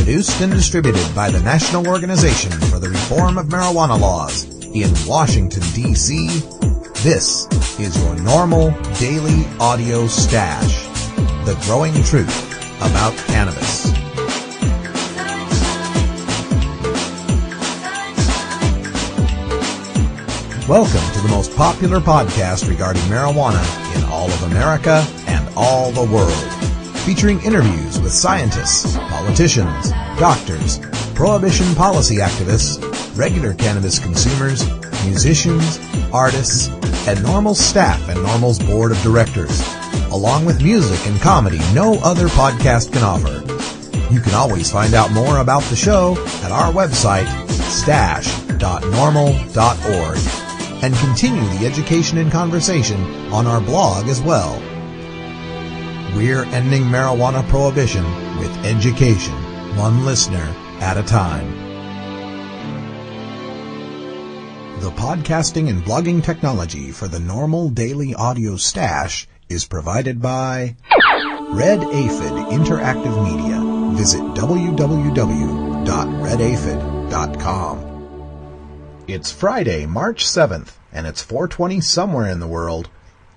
Produced and distributed by the National Organization for the Reform of Marijuana Laws in Washington, D.C., this is your NORML Daily Audio Stash, the growing truth about cannabis. Welcome to the most popular podcast regarding marijuana in all of America and all the world, featuring interviews with scientists, politicians, doctors, prohibition policy activists, regular cannabis consumers, musicians, artists, and NORML staff and NORML's board of directors, along with music and comedy no other podcast can offer. You can always find out more about the show at our website, stash.norml.org, and continue the education and conversation on our blog as well. We're ending marijuana prohibition with education, one listener at a time. The podcasting and blogging technology for the NORML Daily Audio Stash is provided by Red Aphid Interactive Media. Visit www.redaphid.com. It's Friday, March 7th, and it's 4:20 somewhere in the world.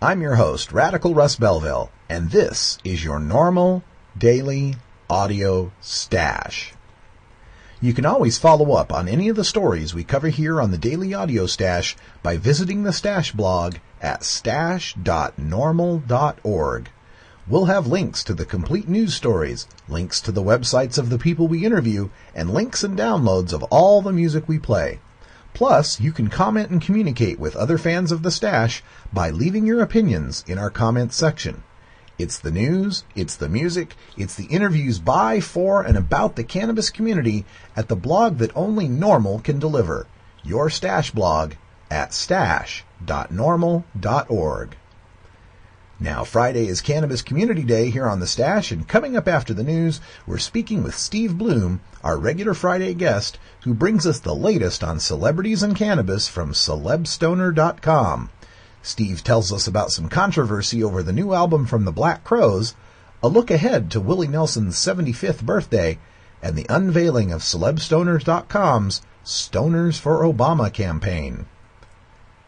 I'm your host, Radical Russ Belville, and this is your NORML Daily Audio Stash. You can always follow up on any of the stories we cover here on the Daily Audio Stash by visiting the Stash blog at stash.norml.org. We'll have links to the complete news stories, links to the websites of the people we interview, and links and downloads of all the music we play. Plus, you can comment and communicate with other fans of the Stash by leaving your opinions in our comments section. It's the news, it's the music, it's the interviews by, for, and about the cannabis community at the blog that only NORML can deliver. Your Stash blog at stash.norml.org. Now, Friday is Cannabis Community Day here on the Stash, and coming up after the news, we're speaking with Steve Bloom, our regular Friday guest, who brings us the latest on celebrities and cannabis from CelebStoner.com. Steve tells us about some controversy over the new album from the Black Crowes, a look ahead to Willie Nelson's 75th birthday, and the unveiling of CelebStoners.com's Stoners for Obama campaign.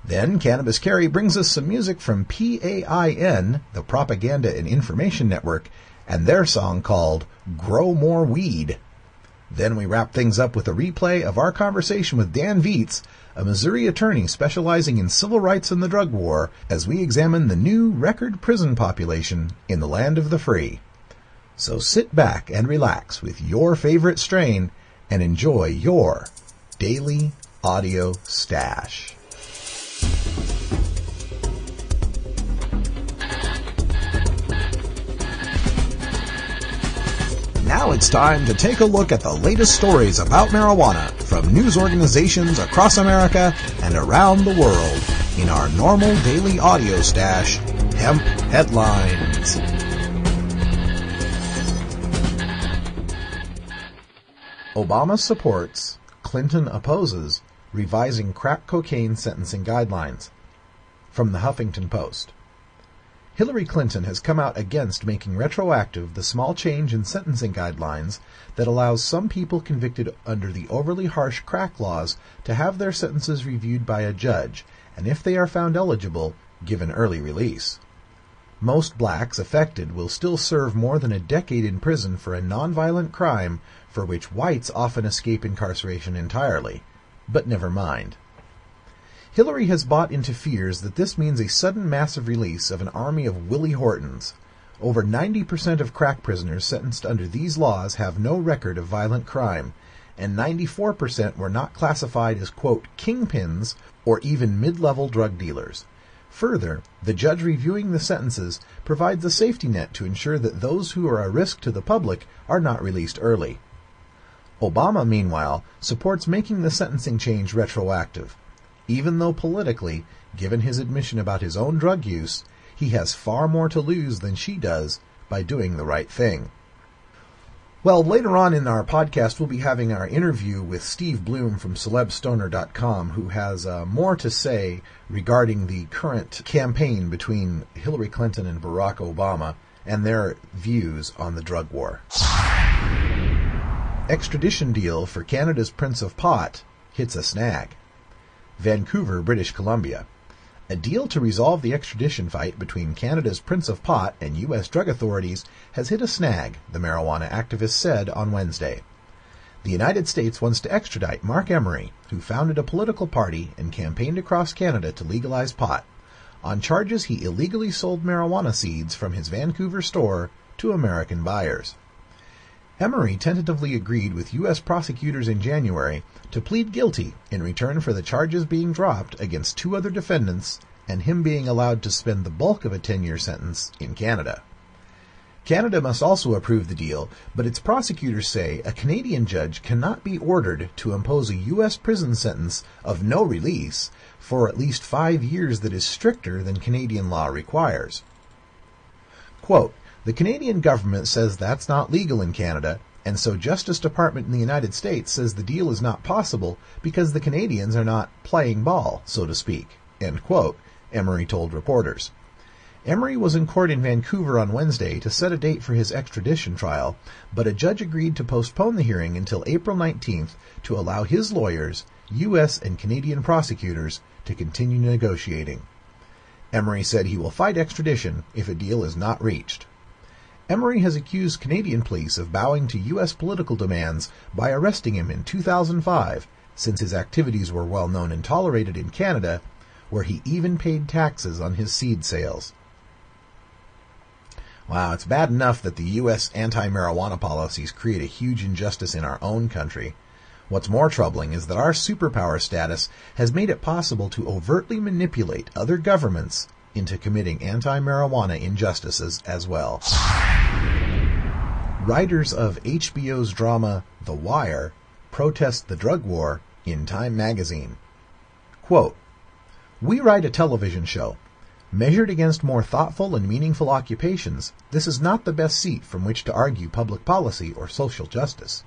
Then Cannabis Carry brings us some music from PAIN, the Propaganda and Information Network, and their song called Grow More Weed. Then we wrap things up with a replay of our conversation with Dan Viets, a Missouri attorney specializing in civil rights and the drug war, as we examine the new record prison population in the land of the free. So sit back and relax with your favorite strain and enjoy your Daily Audio Stash. Now it's time to take a look at the latest stories about marijuana from news organizations across America and around the world in our NORML Daily Audio Stash, Hemp Headlines. Obama supports, Clinton opposes, revising crack cocaine sentencing guidelines. From the Huffington Post. Hillary Clinton has come out against making retroactive the small change in sentencing guidelines that allows some people convicted under the overly harsh crack laws to have their sentences reviewed by a judge, and if they are found eligible, given early release. Most blacks affected will still serve more than a decade in prison for a nonviolent crime for which whites often escape incarceration entirely. But never mind. Hillary has bought into fears that this means a sudden massive release of an army of Willie Hortons. Over 90% of crack prisoners sentenced under these laws have no record of violent crime, and 94% were not classified as, quote, kingpins or even mid-level drug dealers. Further, the judge reviewing the sentences provides a safety net to ensure that those who are a risk to the public are not released early. Obama, meanwhile, supports making the sentencing change retroactive. Even though politically, given his admission about his own drug use, he has far more to lose than she does by doing the right thing. Well, later on in our podcast, we'll be having our interview with Steve Bloom from CelebStoner.com, who has more to say regarding the current campaign between Hillary Clinton and Barack Obama and their views on the drug war. Extradition deal for Canada's Prince of Pot hits a snag. Vancouver, British Columbia. A deal to resolve the extradition fight between Canada's Prince of Pot and U.S. drug authorities has hit a snag, the marijuana activist said on Wednesday. The United States wants to extradite Mark Emery, who founded a political party and campaigned across Canada to legalize pot, on charges he illegally sold marijuana seeds from his Vancouver store to American buyers. Emery tentatively agreed with U.S. prosecutors in January to plead guilty in return for the charges being dropped against two other defendants and him being allowed to spend the bulk of a 10-year sentence in Canada. Canada must also approve the deal, but its prosecutors say a Canadian judge cannot be ordered to impose a U.S. prison sentence of no release for at least 5 years that is stricter than Canadian law requires. Quote, "The Canadian government says that's not legal in Canada, and so Justice Department in the United States says the deal is not possible because the Canadians are not playing ball, so to speak," end quote, Emery told reporters. Emery was in court in Vancouver on Wednesday to set a date for his extradition trial, but a judge agreed to postpone the hearing until April 19th to allow his lawyers, U.S. and Canadian prosecutors, to continue negotiating. Emery said he will fight extradition if a deal is not reached. Emery has accused Canadian police of bowing to U.S. political demands by arresting him in 2005, since his activities were well known and tolerated in Canada, where he even paid taxes on his seed sales. Wow, it's bad enough that the U.S. anti-marijuana policies create a huge injustice in our own country. What's more troubling is that our superpower status has made it possible to overtly manipulate other governments into committing anti-marijuana injustices as well. Writers of HBO's drama The Wire protest the drug war in Time magazine. Quote, "We write a television show. Measured against more thoughtful and meaningful occupations, this is not the best seat from which to argue public policy or social justice.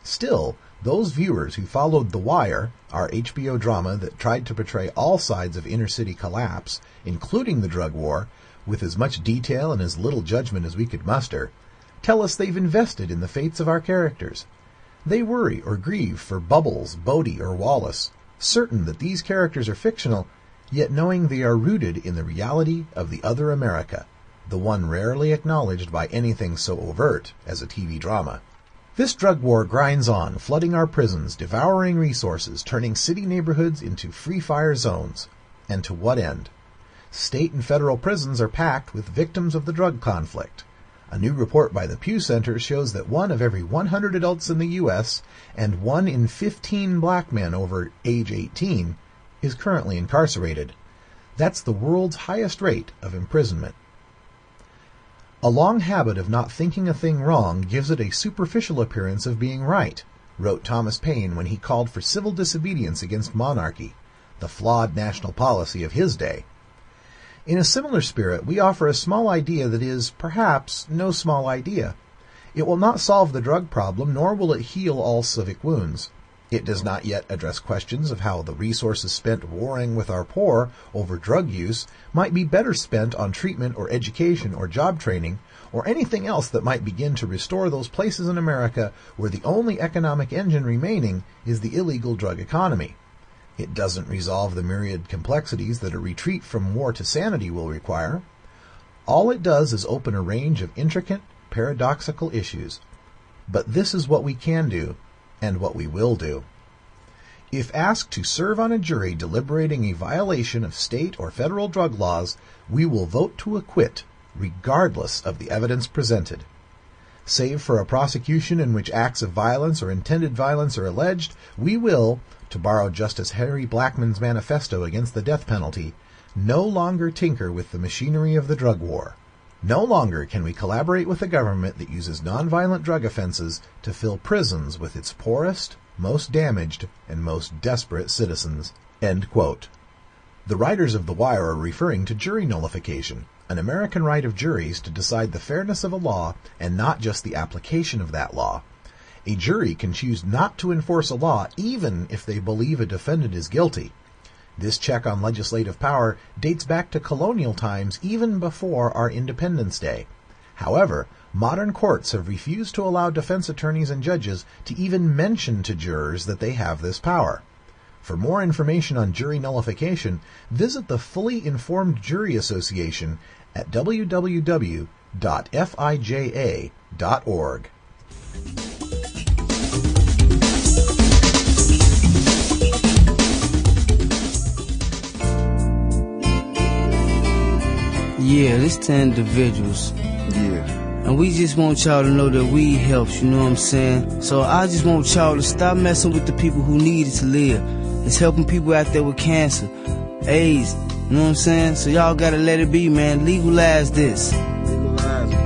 Still, those viewers who followed The Wire, our HBO drama that tried to portray all sides of inner-city collapse, including the drug war, with as much detail and as little judgment as we could muster, tell us they've invested in the fates of our characters. They worry or grieve for Bubbles, Bodie, or Wallace, certain that these characters are fictional, yet knowing they are rooted in the reality of the other America, the one rarely acknowledged by anything so overt as a TV drama. This drug war grinds on, flooding our prisons, devouring resources, turning city neighborhoods into free-fire zones. And to what end? State and federal prisons are packed with victims of the drug conflict. A new report by the Pew Center shows that 1 of every 100 adults in the U.S. and 1 in 15 black men over age 18 is currently incarcerated. That's the world's highest rate of imprisonment. A long habit of not thinking a thing wrong gives it a superficial appearance of being right, wrote Thomas Paine when he called for civil disobedience against monarchy, the flawed national policy of his day. In a similar spirit, we offer a small idea that is, perhaps, no small idea. It will not solve the drug problem, nor will it heal all civic wounds. It does not yet address questions of how the resources spent warring with our poor over drug use might be better spent on treatment or education or job training or anything else that might begin to restore those places in America where the only economic engine remaining is the illegal drug economy. It doesn't resolve the myriad complexities that a retreat from war to sanity will require. All it does is open a range of intricate, paradoxical issues. But this is what we can do, and what we will do. If asked to serve on a jury deliberating a violation of state or federal drug laws, we will vote to acquit, regardless of the evidence presented. Save for a prosecution in which acts of violence or intended violence are alleged, we will, to borrow Justice Harry Blackmun's manifesto against the death penalty, no longer tinker with the machinery of the drug war. No longer can we collaborate with a government that uses nonviolent drug offenses to fill prisons with its poorest, most damaged, and most desperate citizens. End quote. The writers of The Wire are referring to jury nullification, an American right of juries to decide the fairness of a law and not just the application of that law. A jury can choose not to enforce a law even if they believe a defendant is guilty. This check on legislative power dates back to colonial times even before our Independence Day. However, modern courts have refused to allow defense attorneys and judges to even mention to jurors that they have this power. For more information on jury nullification, visit the Fully Informed Jury Association at www.fija.org. Yeah, this to individuals. Yeah. And we just want y'all to know that weed helps, you know what I'm saying? So I just want y'all to stop messing with the people who need it to live. It's helping people out there with cancer, AIDS, you know what I'm saying? So y'all gotta let it be, man. Legalize this. Legalize it.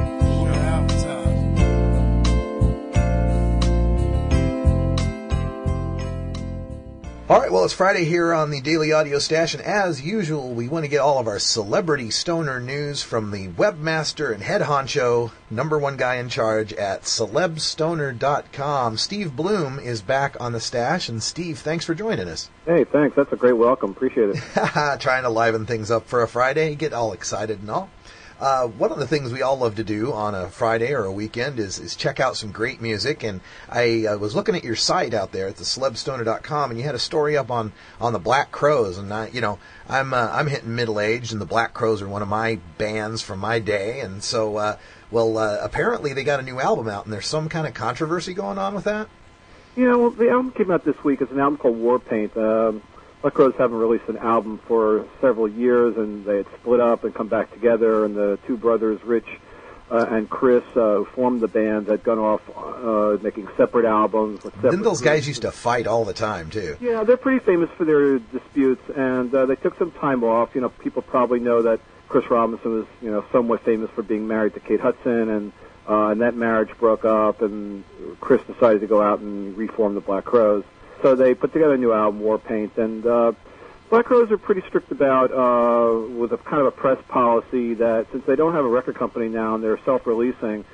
All right, well, it's Friday here on the Daily Audio Stash, and as usual, we want to get all of our celebrity stoner news from the webmaster and head honcho, number one guy in charge at CelebStoner.com. Steve Bloom is back on the stash, and Steve, thanks for joining us. Hey, thanks. That's a great welcome. Appreciate it. Trying to liven things up for a Friday, get all excited and all. One of the things we all love to do on a Friday or a weekend is check out some great music. And I was looking at your site out there at the CelebStoner.com, and you had a story up on the Black Crowes. And I'm hitting middle age, and the Black Crowes are one of my bands from my day. And so, apparently they got a new album out, and there's some kind of controversy going on with that. Yeah, well, the album came out this week. It's an album called War Paint. Black Crowes haven't released an album for several years, and they had split up and come back together, and the two brothers, Rich and Chris, who formed the band, had gone off making separate albums. With separate Didn't those guys used to fight all the time, too? Yeah, they're pretty famous for their disputes, and they took some time off. You know, people probably know that Chris Robinson was, somewhat famous for being married to Kate Hudson, and that marriage broke up, and Chris decided to go out and reform the Black Crowes. So they put together a new album, War Paint, and Black Crowes are pretty strict about, with a kind of a press policy that since they don't have a record company now and they're self-releasing,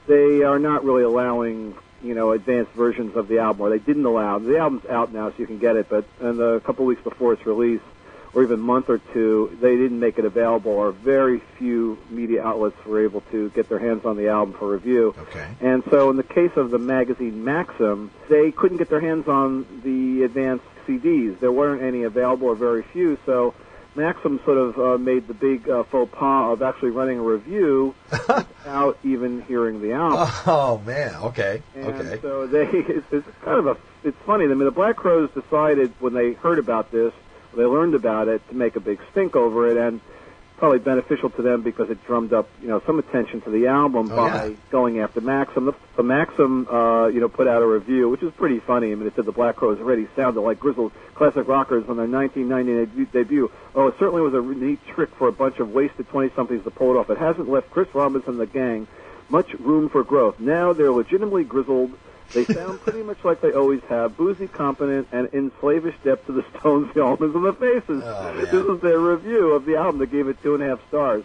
they are not really allowing, advanced versions of the album, or they didn't allow. The album's out now, so you can get it, but in a couple of weeks before its release, or even a month or two, they didn't make it available, or very few media outlets were able to get their hands on the album for review. Okay. And so in the case of the magazine Maxim, they couldn't get their hands on the advanced CDs. There weren't any available, or very few, so Maxim sort of made the big faux pas of actually running a review without even hearing the album. Oh, man, okay. And so it's funny. I mean, the Black Crowes decided when they heard about this, they learned about it, to make a big stink over it, and probably beneficial to them because it drummed up, some attention to the album going after Maxim. The Maxim, put out a review, which is pretty funny. I mean, it said the Black Crowes already sounded like grizzled classic rockers on their 1998 debut. Oh, it certainly was a neat trick for a bunch of wasted 20-somethings to pull it off. It hasn't left Chris Robinson and the gang much room for growth. Now they're legitimately grizzled. They sound pretty much like they always have, boozy, competent, and in slavish depth to the Stones, the Allmans, and the Faces. Oh, this is their review of the album. They gave it 2.5 stars.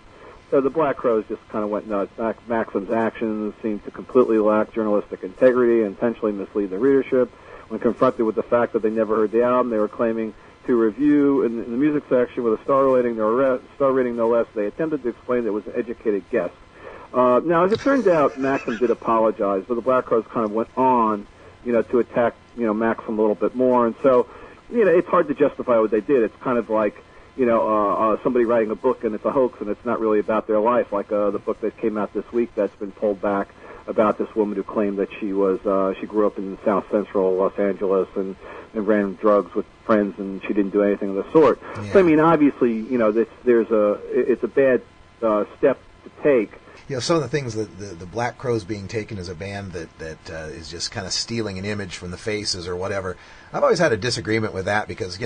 So the Black Crowes just kind of went nuts. Maxim's actions seemed to completely lack journalistic integrity and intentionally mislead the readership. When confronted with the fact that they never heard the album, they were claiming to review in the music section with a star rating no less. They attempted to explain that it was an educated guess. Now, as it turned out, Maxim did apologize, but the Black Crowes kind of went on, to attack, Maxim a little bit more. And so, it's hard to justify what they did. It's kind of like, somebody writing a book and it's a hoax and it's not really about their life, like the book that came out this week that's been pulled back about this woman who claimed that she grew up in South Central Los Angeles and ran drugs with friends and she didn't do anything of the sort. Yeah. So, I mean, obviously, it's a bad step to take. Some of the things that the Black Crowes being taken as a band that is just kind of stealing an image from the Faces or whatever, I've always had a disagreement with that because,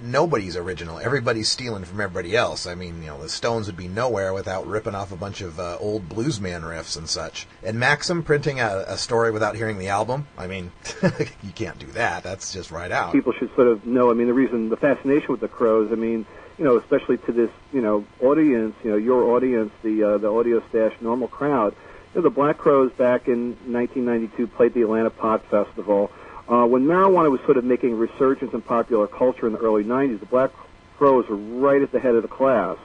nobody's original. Everybody's stealing from everybody else. I mean, the Stones would be nowhere without ripping off a bunch of old bluesman riffs and such. And Maxim printing a story without hearing the album, I mean, you can't do that. That's just right out. People should sort of know, I mean, the fascination with the Crowes, I mean, especially to this, audience, your audience, the Audio Stash NORML crowd. The Black Crowes back in 1992 played the Atlanta Pot Festival. When marijuana was sort of making a resurgence in popular culture in the early 90s, the Black Crowes were right at the head of the class.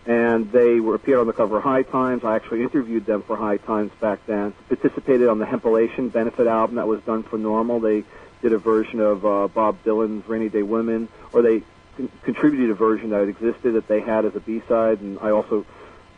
and they appeared on the cover of High Times. I actually interviewed them for High Times back then. Participated on the Hempelation benefit album that was done for NORML. They did a version of Bob Dylan's Rainy Day Women, or they contributed a version that existed that they had as a B-side, and I also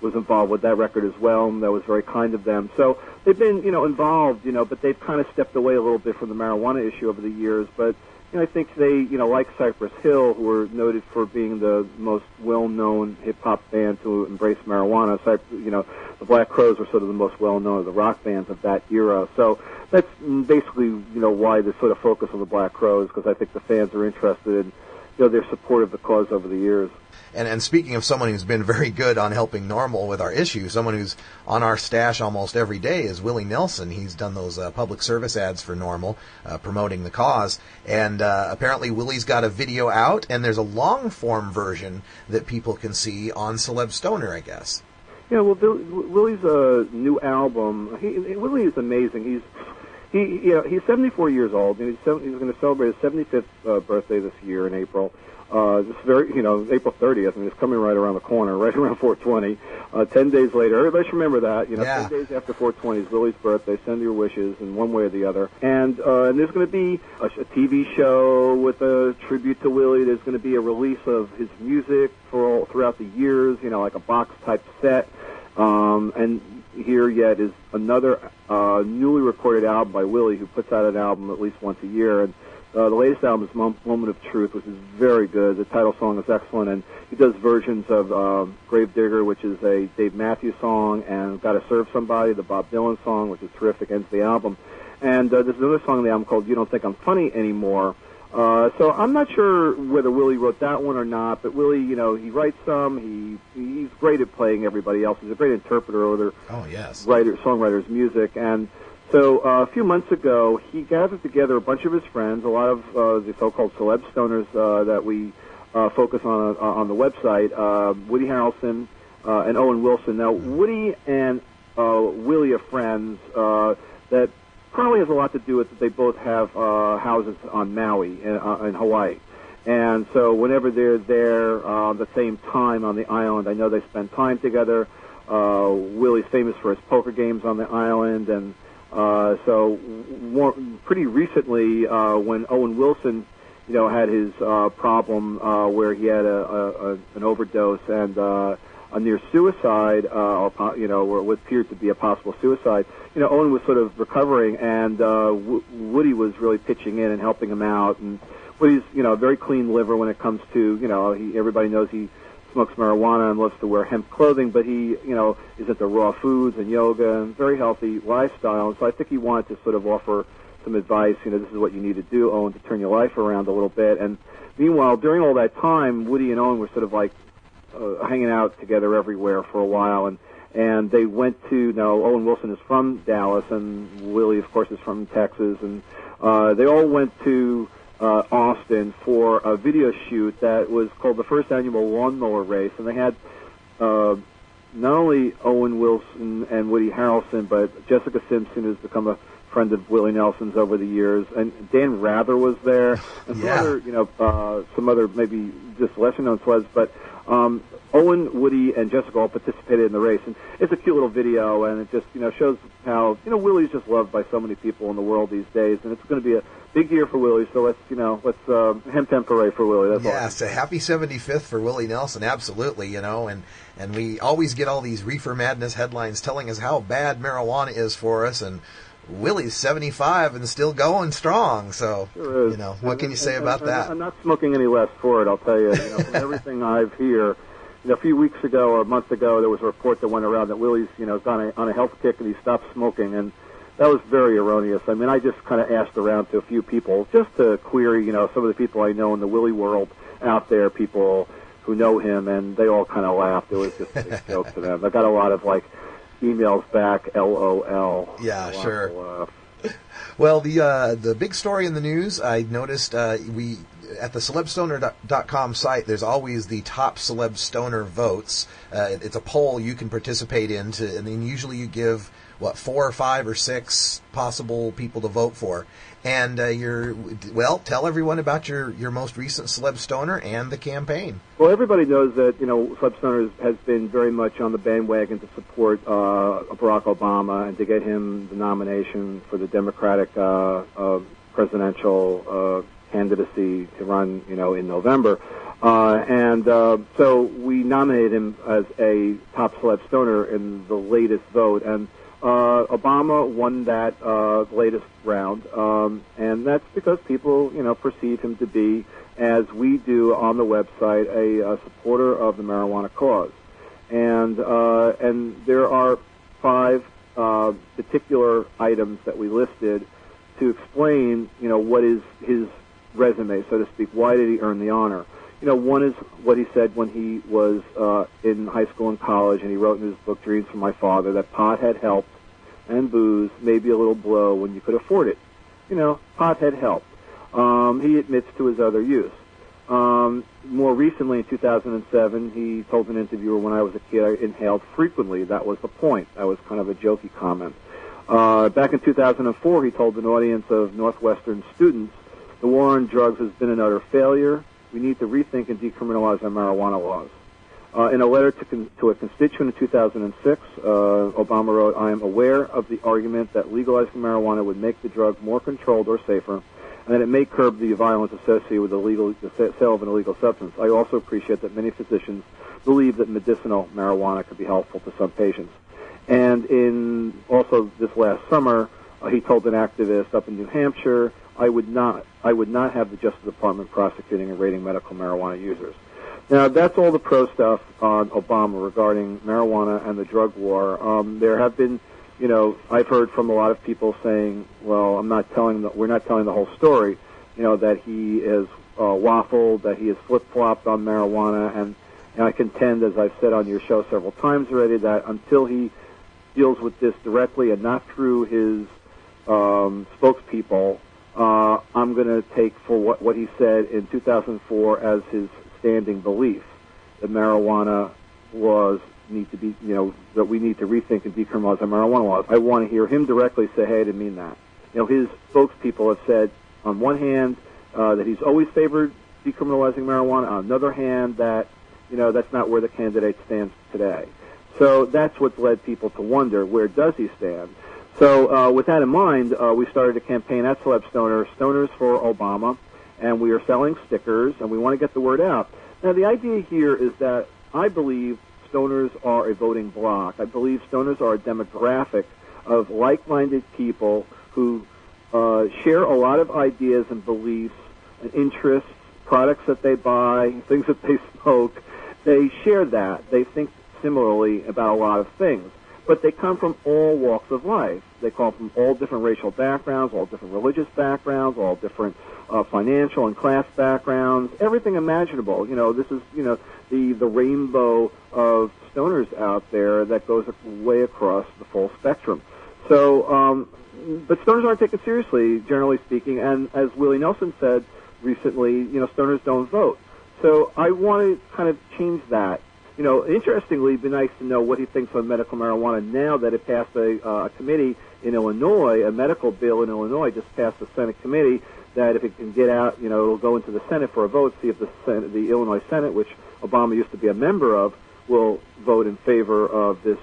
was involved with that record as well, and that was very kind of them. So they've been, involved, but they've kind of stepped away a little bit from the marijuana issue over the years. But I think they, like Cypress Hill, who were noted for being the most well-known hip-hop band to embrace marijuana. The Black Crowes were sort of the most well-known of the rock bands of that era. So that's basically, why the sort of focus on the Black Crowes, because I think the fans are interested in, their support of the cause over the years. And speaking of someone who's been very good on helping NORML with our issue, someone who's on our stash almost every day is Willie Nelson. He's done those public service ads for NORML, promoting the cause. And apparently Willie's got a video out, and there's a long-form version that people can see on CelebStoner, I guess. Yeah, well, Willie's new album, Willie is amazing. He's 74 years old, and he's going to celebrate his 75th birthday this year in April. April 30th, and it's coming right around the corner, right around 420. 10 days later, everybody should remember that. 10 days after 420 is Willie's birthday. Send your wishes in one way or the other. And there's going to be a TV show with a tribute to Willie. There's going to be a release of his music throughout the years, like a box type set. And here yet is another newly recorded album by Willie, who puts out an album at least once a year. And the latest album is Moment of Truth, which is very good. The title song is excellent, and he does versions of Grave Digger, which is a Dave Matthews song, and Gotta Serve Somebody, the Bob Dylan song, which is terrific, ends the album. And there's another song on the album called You Don't Think I'm Funny Anymore. So I'm not sure whether Willie wrote that one or not, but Willie, he writes some. He's great at playing everybody else. He's a great interpreter of other songwriters' music. And so a few months ago, he gathered together a bunch of his friends, a lot of the so-called celebstoners that we focus on the website, Woody Harrelson and Owen Wilson. Now, Woody and Willie are friends that probably has a lot to do with that they both have houses on Maui in Hawaii. And so whenever they're there the same time on the island, I know they spend time together. Willie's famous for his poker games on the island, and pretty recently, when Owen Wilson, had his problem where he had an overdose and a near suicide, or what appeared to be a possible suicide, Owen was sort of recovering, and Woody was really pitching in and helping him out. And Woody's, a very clean liver when it comes to, everybody knows he smokes marijuana and loves to wear hemp clothing, but he, is into raw foods and yoga and very healthy lifestyle. And so I think he wanted to sort of offer some advice. This is what you need to do, Owen, to turn your life around a little bit. And meanwhile, during all that time, Woody and Owen were sort of like hanging out together everywhere for a while. And they went to, Owen Wilson is from Dallas, and Willie, of course, is from Texas. And they all went to Austin for a video shoot that was called the first annual lawnmower race, and they had not only Owen Wilson and Woody Harrelson, but Jessica Simpson, who's become a friend of Willie Nelson's over the years, and Dan Rather was there, and some other maybe just lesser known celebs, but Owen, Woody, and Jessica all participated in the race, and it's a cute little video, and it just shows how Willie's just loved by so many people in the world these days, and it's going to be a big year for Willie. So let's hem hooray for Willie. That's all. So happy 75th for Willie Nelson, absolutely. And we always get all these reefer madness headlines telling us how bad marijuana is for us, and Willie's 75 and still going strong. So sure is. What can you say about that? I'm not smoking any less for it, I'll tell you. From everything I've heard. A few weeks ago or a month ago, there was a report that went around that Willie's, gone on a health kick and he stopped smoking, and that was very erroneous. I mean, I just kind of asked around to a few people just to query, some of the people I know in the Willie world out there, people who know him, and they all kind of laughed. It was just a big joke to them. I got a lot of, emails back, LOL. Yeah, sure. Well, the big story in the news, I noticed at the CelebStoner.com site, there's always the top CelebStoner votes. It's a poll you can participate in, and then usually you give 4 or 5 or 6 possible people to vote for. And tell everyone about your most recent CelebStoner and the campaign. Well, everybody knows that, CelebStoner has been very much on the bandwagon to support Barack Obama and to get him the nomination for the Democratic presidential candidacy to run, in November. So we nominated him as a top CelebStoner in the latest vote, and Obama won that latest round, and that's because people, perceive him to be, as we do on the website, a supporter of the marijuana cause. And there are 5 particular items that we listed to explain, what is his resume, so to speak. Why did he earn the honor? One is what he said when he was in high school and college, and he wrote in his book, Dreams from My Father, that pot had helped and booze, maybe a little blow when you could afford it. Pot had helped. He admits to his other use. More recently, in 2007, he told an interviewer, when I was a kid, I inhaled frequently. That was the point. That was kind of a jokey comment. Back in 2004, he told an audience of Northwestern students, the war on drugs has been an utter failure. We need to rethink and decriminalize our marijuana laws. In a letter to a constituent in 2006, Obama wrote, I am aware of the argument that legalizing marijuana would make the drug more controlled or safer, and that it may curb the violence associated with the sale of an illegal substance. I also appreciate that many physicians believe that medicinal marijuana could be helpful to some patients. And in also this last summer, he told an activist up in New Hampshire, I would not have the Justice Department prosecuting and raiding medical marijuana users. Now, that's all the pro stuff on Obama regarding marijuana and the drug war. There have been, I've heard from a lot of people saying, well, we're not telling the whole story, that he has waffled, that he has flip-flopped on marijuana, and I contend, as I've said on your show several times already, that until he deals with this directly and not through his spokespeople, I'm going to take for what he said in 2004 as his standing belief that marijuana laws need to be, that we need to rethink and decriminalize our marijuana laws. I want to hear him directly say, hey, I didn't mean that. His spokespeople have said, on one hand, that he's always favored decriminalizing marijuana. On the other hand, that, that's not where the candidate stands today. So that's what's led people to wonder, where does he stand? So with that in mind, we started a campaign at CelebStoner, Stoners for Obama, and we are selling stickers, and we want to get the word out. Now, the idea here is that I believe stoners are a voting bloc. I believe stoners are a demographic of like-minded people who share a lot of ideas and beliefs and interests, products that they buy, things that they smoke. They share that. They think similarly about a lot of things. But they come from all walks of life. They come from all different racial backgrounds, all different religious backgrounds, all different financial and class backgrounds, everything imaginable. This is, the rainbow of stoners out there that goes way across the full spectrum. So, but stoners aren't taken seriously, generally speaking, and as Willie Nelson said recently, stoners don't vote. So I want to kind of change that. Interestingly, it'd be nice to know what he thinks on medical marijuana now that it passed a committee in Illinois, a medical bill in Illinois just passed the Senate committee that if it can get out, it'll go into the Senate for a vote, see if the Illinois Senate, which Obama used to be a member of, will vote in favor of this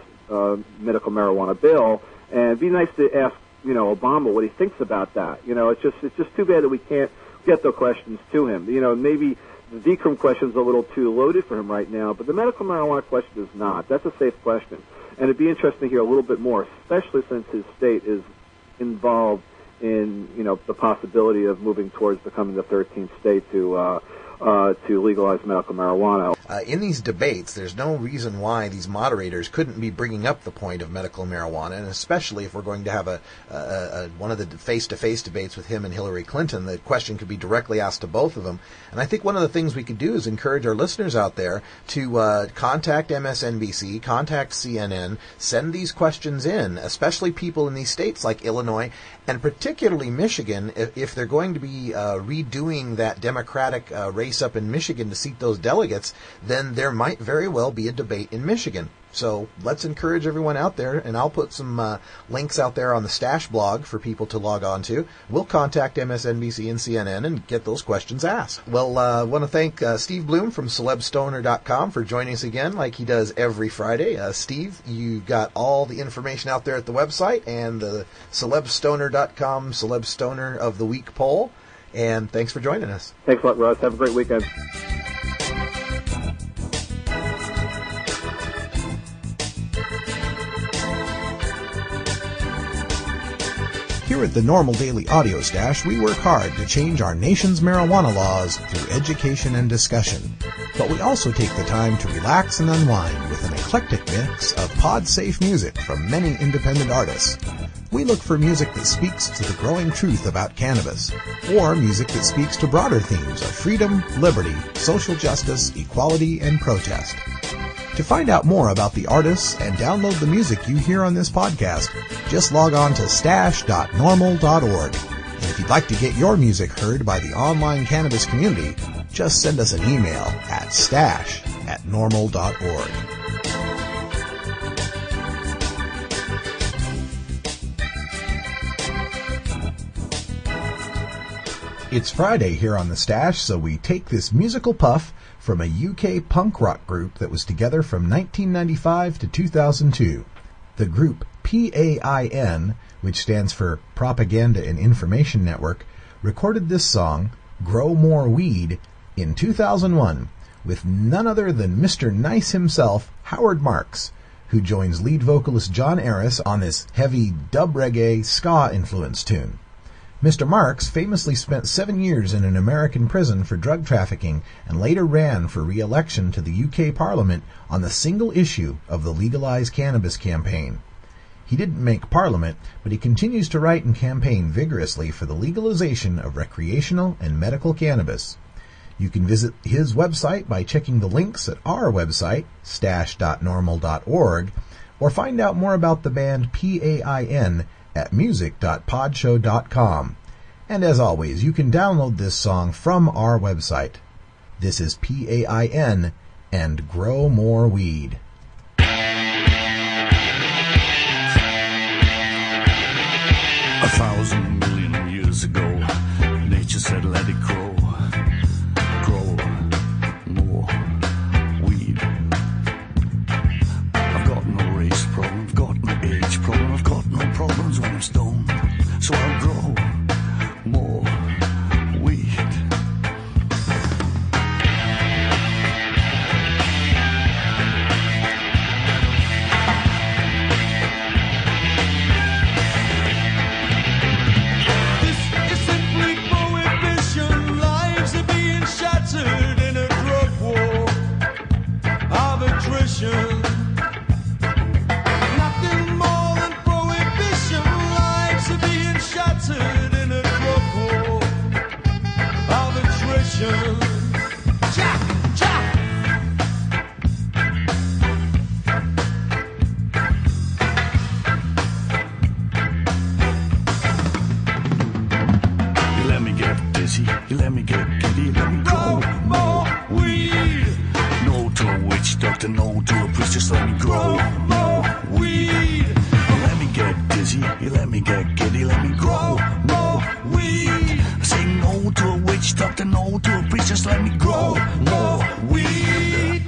medical marijuana bill. And it'd be nice to ask, Obama what he thinks about that. It's just too bad that we can't get the questions to him. Maybe the decrim question is a little too loaded for him right now, but the medical marijuana question is not. That's a safe question. And it'd be interesting to hear a little bit more, especially since his state is involved in, the possibility of moving towards becoming the 13th state to legalize medical marijuana. In these debates, there's no reason why these moderators couldn't be bringing up the point of medical marijuana, and especially if we're going to have one of the face-to-face debates with him and Hillary Clinton, the question could be directly asked to both of them. And I think one of the things we could do is encourage our listeners out there to contact MSNBC, contact CNN, send these questions in, especially people in these states like Illinois and particularly Michigan, if they're going to be redoing that Democratic race race up in Michigan to seat those delegates, then there might very well be a debate in Michigan. So let's encourage everyone out there, and I'll put some links out there on the Stash blog for people to log on to. We'll contact MSNBC and CNN and get those questions asked. Well, I want to thank Steve Bloom from CelebStoner.com for joining us again like he does every Friday. Steve, you got all the information out there at the website and the CelebStoner.com CelebStoner of the Week poll. And thanks for joining us. Thanks a lot, Russ. Have a great weekend. Here at the NORML Daily Audio Stash, we work hard to change our nation's marijuana laws through education and discussion. But we also take the time to relax and unwind with an eclectic mix of pod-safe music from many independent artists. We look for music that speaks to the growing truth about cannabis, or music that speaks to broader themes of freedom, liberty, social justice, equality, and protest. To find out more about the artists and download the music you hear on this podcast, just log on to stash.normal.org. And if you'd like to get your music heard by the online cannabis community, just send us an email at stash@normal.org. It's Friday here on The Stash, so we take this musical puff from a UK punk rock group that was together from 1995 to 2002. The group PAIN, which stands for Propaganda and Information Network, recorded this song, Grow More Weed, in 2001 with none other than Mr. Nice himself, Howard Marks, who joins lead vocalist John Aris on this heavy dub reggae ska-influenced tune. Mr. Marks famously spent 7 years in an American prison for drug trafficking and later ran for re-election to the UK Parliament on the single issue of the Legalize Cannabis campaign. He didn't make Parliament, but he continues to write and campaign vigorously for the legalization of recreational and medical cannabis. You can visit his website by checking the links at our website, stash.normal.org, or find out more about the band PAIN at music.podshow.com. And as always, you can download this song from our website. This is PAIN and Grow More Weed. 1,000 million years ago, nature said let it grow. Grow more weed. I've got no race problem, I've got no age problem, I've got no problems when I'm stoned. So I'll grow more weed. Nothing more than prohibition. Lives are being shattered in a drug war of attrition. Cha, cha. You let me get dizzy, you let me get giddy, you let me grow more weed. No to a witch doctor, no to a priest, just let me grow more weed. You let me get dizzy, you let me get giddy, let me grow more weed. I say no to a witch doctor, no to a priest, just let me grow more weed.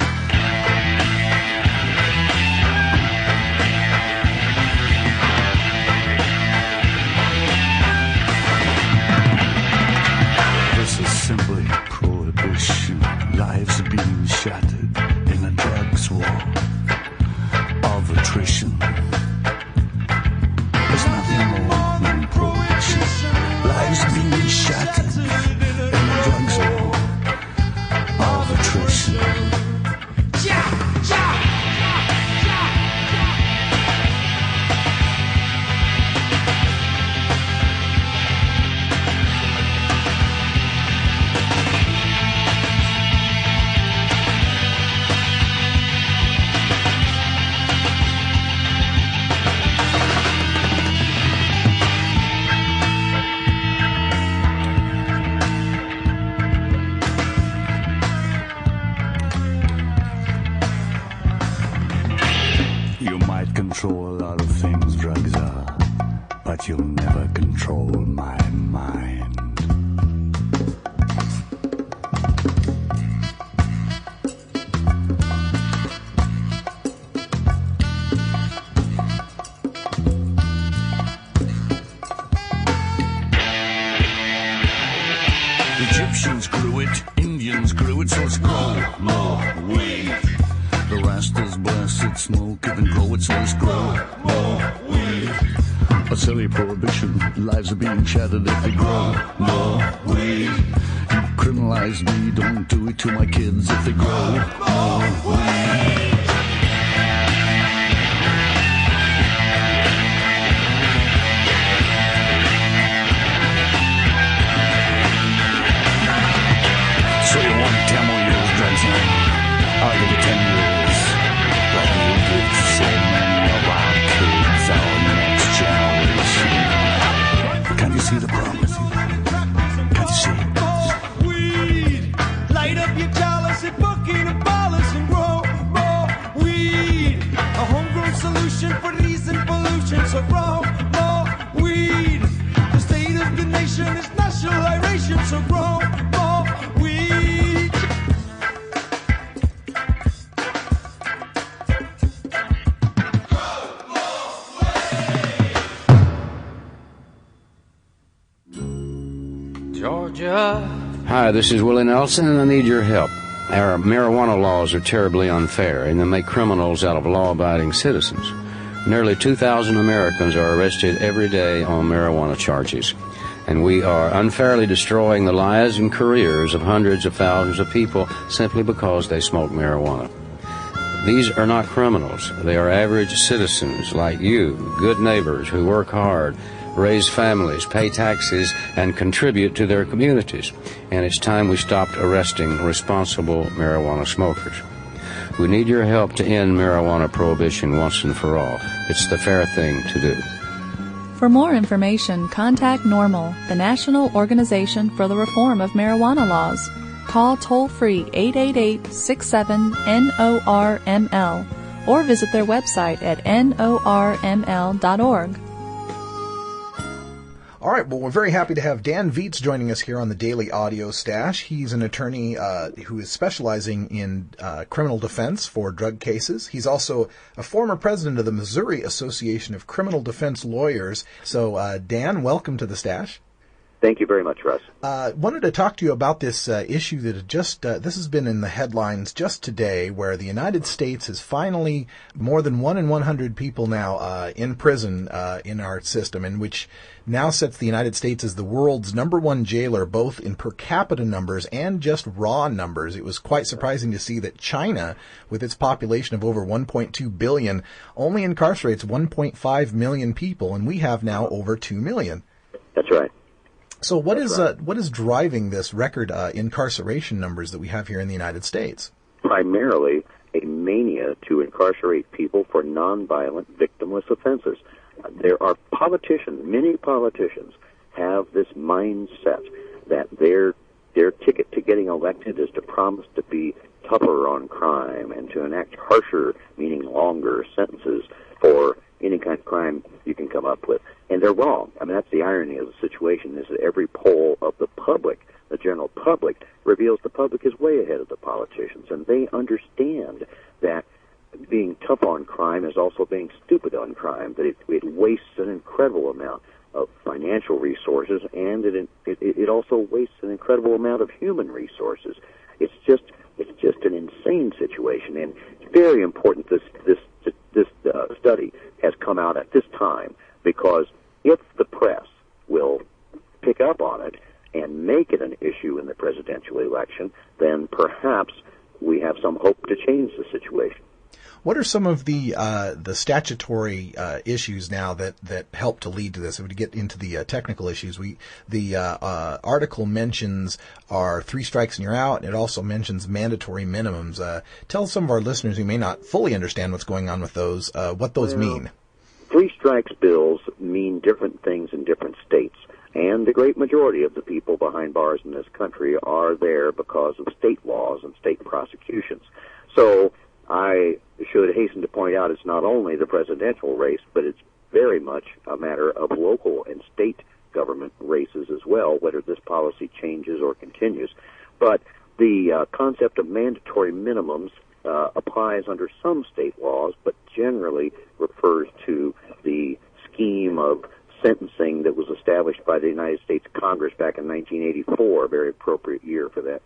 This is simply prohibition. Lives are being shattered in a drugs war of attrition. There's nothing more than prohibition. Lives are being shattered in a drugs war of attrition. control a lot of things, drugs are, but you'll never control my mind. Egyptians grew it, Indians grew it, so let's grow more weed. The Rastas blasted smoke, even grow it, so let's grow more weed. A silly prohibition, lives are being shattered if they grow more weed. You criminalize me, don't do it to my kids if they grow more weed. So you want 10 more years, grandson? I'll give you 10 years. Like you give to so many of our kids, our next generation. Can you see the problem? Can you see it? Weed. Light up your chalice and bucket and polish and grow more weed. A homegrown solution for disease and pollution, so grow more weed. The state of the nation is national iration, so grow more weed. Georgia. Hi, this is Willie Nelson, and I need your help. Our marijuana laws are terribly unfair, and they make criminals out of law-abiding citizens. Nearly 2,000 Americans are arrested every day on marijuana charges, and we are unfairly destroying the lives and careers of hundreds of thousands of people simply because they smoke marijuana. These are not criminals. They are average citizens like you, good neighbors who work hard, raise families, pay taxes, and contribute to their communities. And it's time we stopped arresting responsible marijuana smokers. We need your help to end marijuana prohibition once and for all. It's the fair thing to do. For more information, contact NORML, the National Organization for the Reform of Marijuana Laws. Call toll-free 888-67-NORML or visit their website at norml.org. All right, well, we're very happy to have Dan Viets joining us here on the Daily Audio Stash. He's an attorney who is specializing in criminal defense for drug cases. He's also a former president of the Missouri Association of Criminal Defense Lawyers. So, Dan, welcome to the Stash. Thank you very much, Russ. Wanted to talk to you about this issue that this has been in the headlines just today, where the United States is finally more than 1 in 100 people now in prison in our system, and which now sets the United States as the world's #1 jailer, both in per capita numbers and just raw numbers. It was quite surprising to see that China, with its population of over 1.2 billion, only incarcerates 1.5 million people, and we have now over 2 million. That's right. So what is driving this record incarceration numbers that we have here in the United States? Primarily a mania to incarcerate people for nonviolent, victimless offenses. There are politicians, many politicians have this mindset that their ticket to getting elected is to promise to be tougher on crime and to enact harsher, meaning longer sentences for any kind of crime you can come up with. And they're wrong. I mean, that's the irony of the situation, is that every poll of the public, the general public, reveals the public is way ahead of the politicians. And they understand that being tough on crime is also being stupid on crime, that it wastes an incredible amount of financial resources, and it also wastes an incredible amount of human resources. It's just an insane situation, and it's very important this study has come out at this time, because if the press will pick up on it and make it an issue in the presidential election, then perhaps we have some hope to change the situation. What are some of the statutory issues now that help to lead to this? If we get into the technical issues, the article mentions our 3 strikes and you're out. It also mentions mandatory minimums. Tell some of our listeners who may not fully understand what's going on with those what those mean. 3 strikes bills mean different things in different states, and the great majority of the people behind bars in this country are there because of state laws and state prosecutions. So I should hasten to point out it's not only the presidential race, but it's very much a matter of local and state government races as well, whether this policy changes or continues. But the concept of mandatory minimums applies under some state laws, but generally refers to the scheme of sentencing that was established by the United States Congress back in 1984, a very appropriate year for that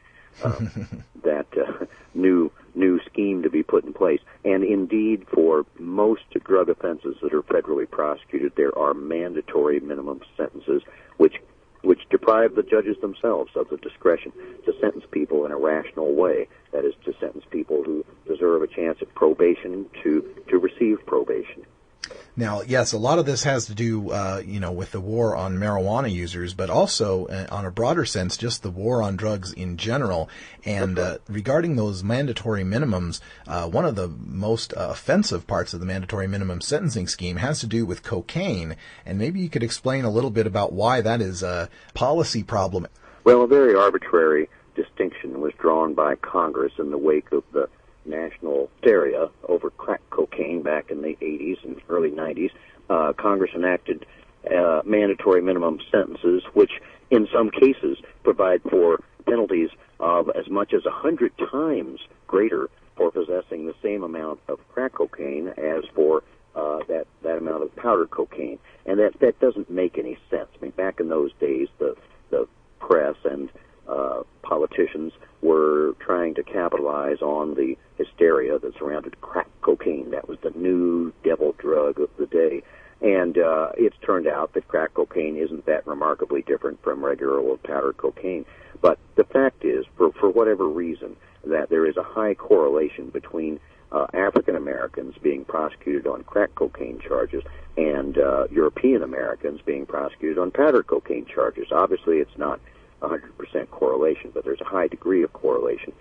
new scheme to be put in place. And indeed, for most drug offenses that are federally prosecuted, there are mandatory minimum sentences, which deprive the judges themselves of the discretion to sentence people in a rational way. That is, to sentence people who deserve a chance at probation to receive probation. Now, yes, a lot of this has to do, with the war on marijuana users, but also, on a broader sense, just the war on drugs in general. And regarding those mandatory minimums, one of the most offensive parts of the mandatory minimum sentencing scheme has to do with cocaine. And maybe you could explain a little bit about why that is a policy problem. Well, a very arbitrary distinction was drawn by Congress in the wake of the national hysteria over crack cocaine back in the 80s and early 90s. Congress enacted mandatory minimum sentences, which in some cases provide for penalties of as much as 100 times greater for possessing the same amount of crack cocaine as for that amount of powder cocaine. And that doesn't make any sense. I mean, back in those days, the press and politicians were trying to capitalize on the hysteria that surrounded crack cocaine. That was the new devil drug of the day. And it's turned out that crack cocaine isn't that remarkably different from regular old powder cocaine. But the fact is, for whatever reason, that there is a high correlation between African Americans being prosecuted on crack cocaine charges and European Americans being prosecuted on powder cocaine charges. Obviously, it's not 100% correlation, but there's a high degree of correlation.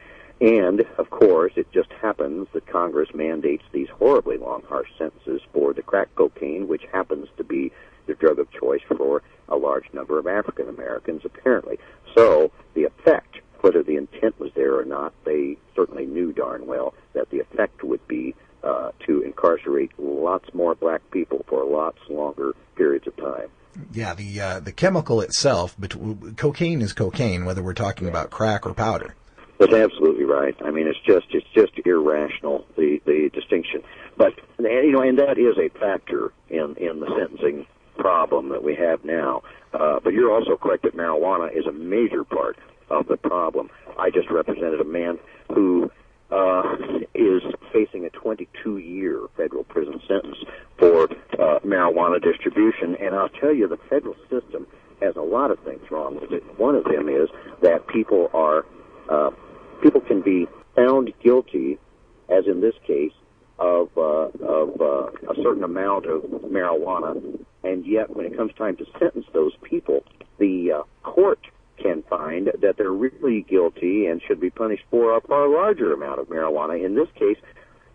And, of course, it just happens that Congress mandates these horribly long, harsh sentences for the crack cocaine, which happens to be the drug of choice for a large number of African Americans, apparently. So the effect, whether the intent was there or not, they certainly knew darn well that the effect would be to incarcerate lots more black people for lots longer periods of time. Yeah, the chemical itself, cocaine is cocaine, whether we're talking about crack or powder. That's absolutely right. I mean, it's just irrational, the distinction. But and that is a factor in the sentencing problem that we have now. But you're also correct that marijuana is a major part of the problem. I just represented a man who is facing a 22-year federal prison sentence for marijuana distribution, and I'll tell you, the federal system has a lot of things wrong with it. One of them is that people can be found guilty, as in this case, of a certain amount of marijuana, and yet when it comes time to sentence those people, the court can find that they're really guilty and should be punished for a far larger amount of marijuana. In this case,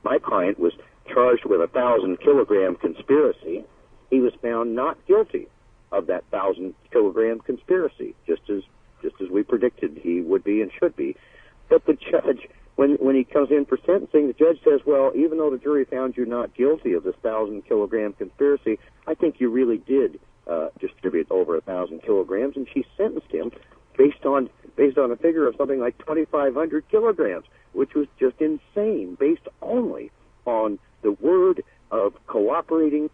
my client was charged with a 1,000-kilogram conspiracy. He was found not guilty of that 1,000-kilogram conspiracy, just as we predicted he would be and should be. But the judge, when he comes in for sentencing, the judge says, well, even though the jury found you not guilty of this 1,000-kilogram conspiracy, I think you really did distribute over 1,000 kilograms, and she sentenced him based on a figure of something like 2,500 kilograms, which was just insane, based only on the word of cooperating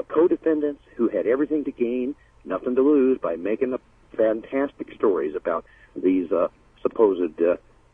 co-defendants who had everything to gain, nothing to lose, by making up fantastic stories about these supposed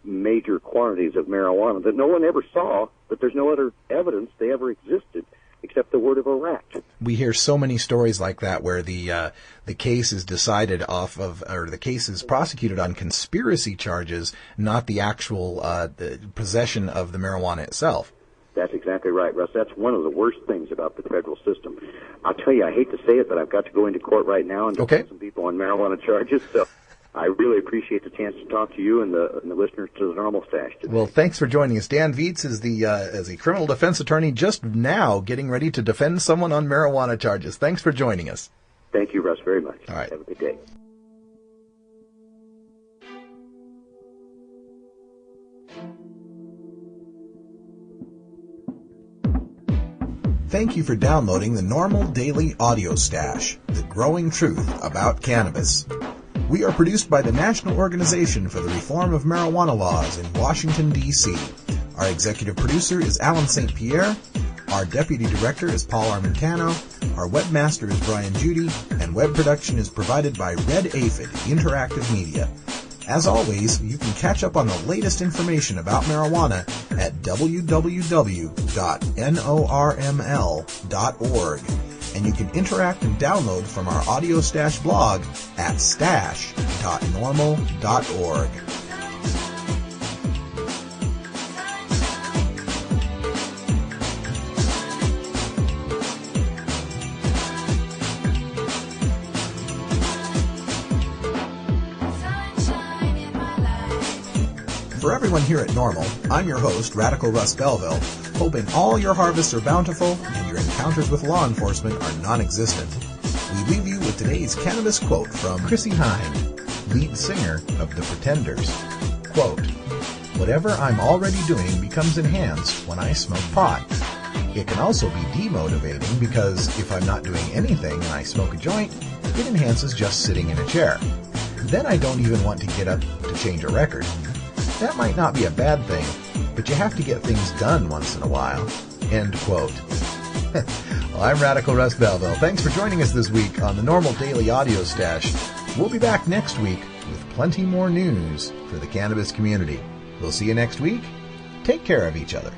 major quantities of marijuana that no one ever saw, but there's no other evidence they ever existed except the word of a rat. We hear so many stories like that where the case is decided off of, or the case is prosecuted on conspiracy charges, not the actual the possession of the marijuana itself. That's exactly right, Russ. That's one of the worst things about the federal system. I'll tell you, I hate to say it, but I've got to go into court right now and defend some people on marijuana charges, so I really appreciate the chance to talk to you and the listeners to the Normal Stash today. Well, thanks for joining us. Dan Viets is as a criminal defense attorney just now getting ready to defend someone on marijuana charges. Thanks for joining us. Thank you, Russ, very much. All right. Have a good day. Thank you for downloading the NORML Daily Audio Stash, the growing truth about cannabis. We are produced by the National Organization for the Reform of Marijuana Laws in Washington, D.C. Our executive producer is Alan St. Pierre. Our deputy director is Paul Armentano. Our webmaster is Brian Judy. And web production is provided by Red Aphid Interactive Media. As always, you can catch up on the latest information about marijuana at www.norml.org. And you can interact and download from our Audio Stash blog at stash.norml.org. For everyone here at NORML, I'm your host, Radical Russ Belville, hoping all your harvests are bountiful and your encounters with law enforcement are non-existent. We leave you with today's cannabis quote from Chrissie Hynde, lead singer of The Pretenders. Quote, "Whatever I'm already doing becomes enhanced when I smoke pot. It can also be demotivating because if I'm not doing anything and I smoke a joint, it enhances just sitting in a chair. Then I don't even want to get up to change a record. That might not be a bad thing, but you have to get things done once in a while." End quote. Well, I'm Radical Russ Belville. Thanks for joining us this week on the NORML Daily Audio Stash. We'll be back next week with plenty more news for the cannabis community. We'll see you next week. Take care of each other.